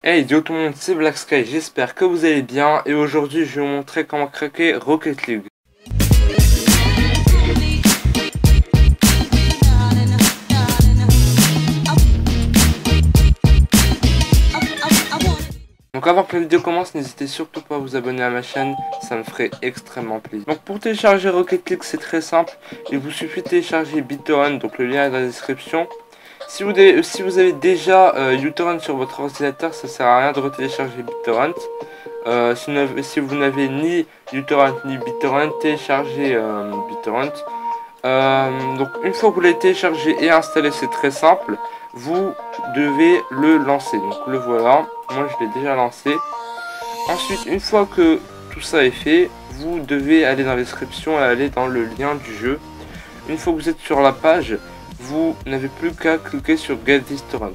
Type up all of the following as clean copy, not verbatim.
Hey yo tout le monde, c'est Black Sky, j'espère que vous allez bien et aujourd'hui je vais vous montrer comment craquer Rocket League. Donc avant que la vidéo commence, n'hésitez surtout pas à vous abonner à ma chaîne, ça me ferait extrêmement plaisir. Donc pour télécharger Rocket League c'est très simple, il vous suffit de télécharger BitTorrent, donc le lien est dans la description. Si vous avez déjà uTorrent sur votre ordinateur, ça sert à rien de retélécharger BitTorrent. Si vous n'avez ni uTorrent ni BitTorrent, téléchargez BitTorrent. Donc une fois que vous l'avez téléchargé et installé, c'est très simple. Vous devez le lancer. Donc le voilà, moi je l'ai déjà lancé. Ensuite, une fois que tout ça est fait, vous devez aller dans la description et aller dans le lien du jeu. Une fois que vous êtes sur la page, vous n'avez plus qu'à cliquer sur Get this torrent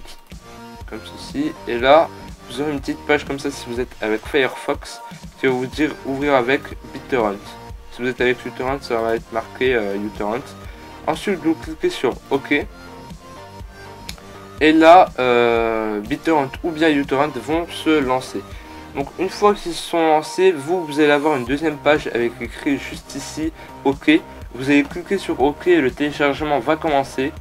comme ceci, et là vous aurez une petite page comme ça si vous êtes avec Firefox qui va vous dire ouvrir avec BitTorrent. Si vous êtes avec uTorrent, ça va être marqué uTorrent. Ensuite vous cliquez sur OK et là BitTorrent ou bien uTorrent vont se lancer. Donc une fois qu'ils se sont lancés, vous allez avoir une deuxième page avec écrit juste ici OK. Vous allez cliquer sur OK et le téléchargement va commencer.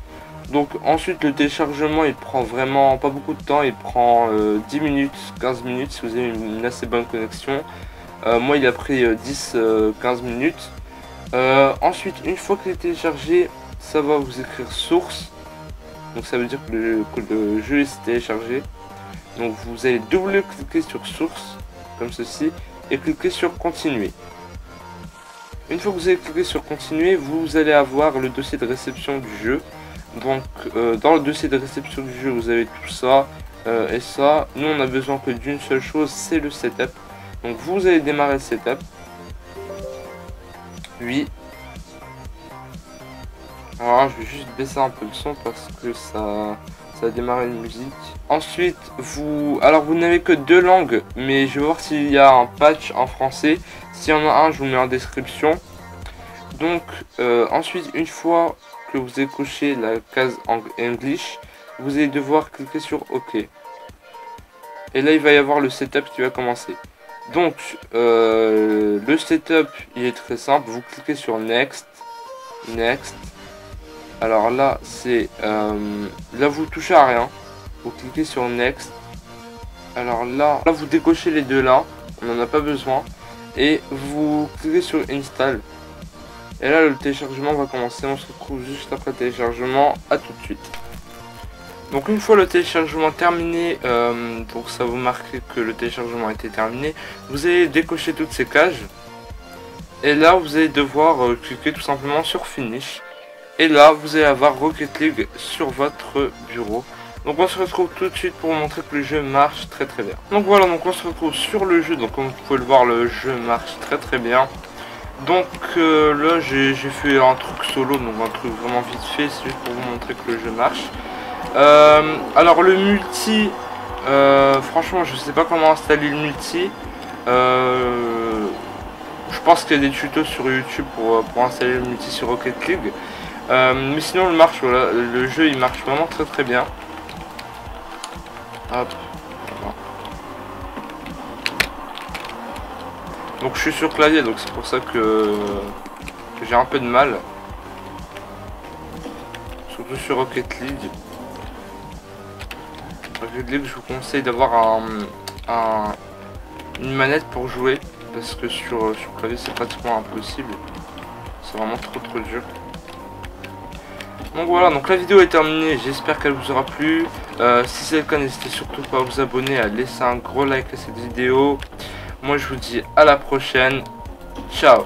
Donc ensuite le téléchargement il prend vraiment pas beaucoup de temps, il prend 10 minutes, 15 minutes si vous avez une assez bonne connexion. Moi il a pris 10-15 minutes. Ensuite une fois qu'il est téléchargé, ça va vous écrire source. Donc ça veut dire que le jeu est téléchargé. Donc vous allez double-cliquer sur source comme ceci et cliquer sur continuer. Une fois que vous avez cliqué sur continuer, vous allez avoir le dossier de réception du jeu. Donc dans le dossier de réception du jeu, vous avez tout ça et ça. Nous on a besoin que d'une seule chose, c'est le setup. Donc vous allez démarrer le setup. Oui. Alors je vais juste baisser un peu le son parce que ça a démarré une musique. Ensuite vous n'avez que deux langues, mais je vais voir s'il y a un patch en français. S'il y en a un, je vous mets en description. Donc ensuite, une fois que vous avez coché la case English, vous allez devoir cliquer sur OK. Et là il va y avoir le setup qui va commencer. Donc le setup il est très simple, vous cliquez sur Next. Alors là c'est là vous touchez à rien, vous cliquez sur Next. Alors là vous décochez les deux là, on n'en a pas besoin, et vous cliquez sur Install. Et là le téléchargement va commencer, on se retrouve juste après le téléchargement, à tout de suite. Donc une fois le téléchargement terminé, pour ça vous marquer que le téléchargement a été terminé, vous allez décocher toutes ces cases. Et là vous allez devoir cliquer tout simplement sur Finish. Et là vous allez avoir Rocket League sur votre bureau. Donc on se retrouve tout de suite pour vous montrer que le jeu marche très bien. Donc voilà, donc on se retrouve sur le jeu. Donc comme vous pouvez le voir, le jeu marche très bien. Donc là j'ai fait un truc solo, donc un truc vraiment vite fait, c'est juste pour vous montrer que le jeu marche. Alors le multi, franchement je sais pas comment installer le multi. Je pense qu'il y a des tutos sur YouTube pour installer le multi sur Rocket League. Mais sinon voilà, le jeu il marche vraiment très bien. Hop. Donc je suis sur clavier, donc c'est pour ça que j'ai un peu de mal. Surtout sur Rocket League. Rocket League, je vous conseille d'avoir une manette pour jouer. Parce que sur clavier c'est pratiquement impossible. C'est vraiment trop dur. Donc voilà, donc la vidéo est terminée, j'espère qu'elle vous aura plu. Si c'est le cas, n'hésitez surtout pas à vous abonner, à laisser un gros like à cette vidéo. Moi je vous dis à la prochaine, ciao.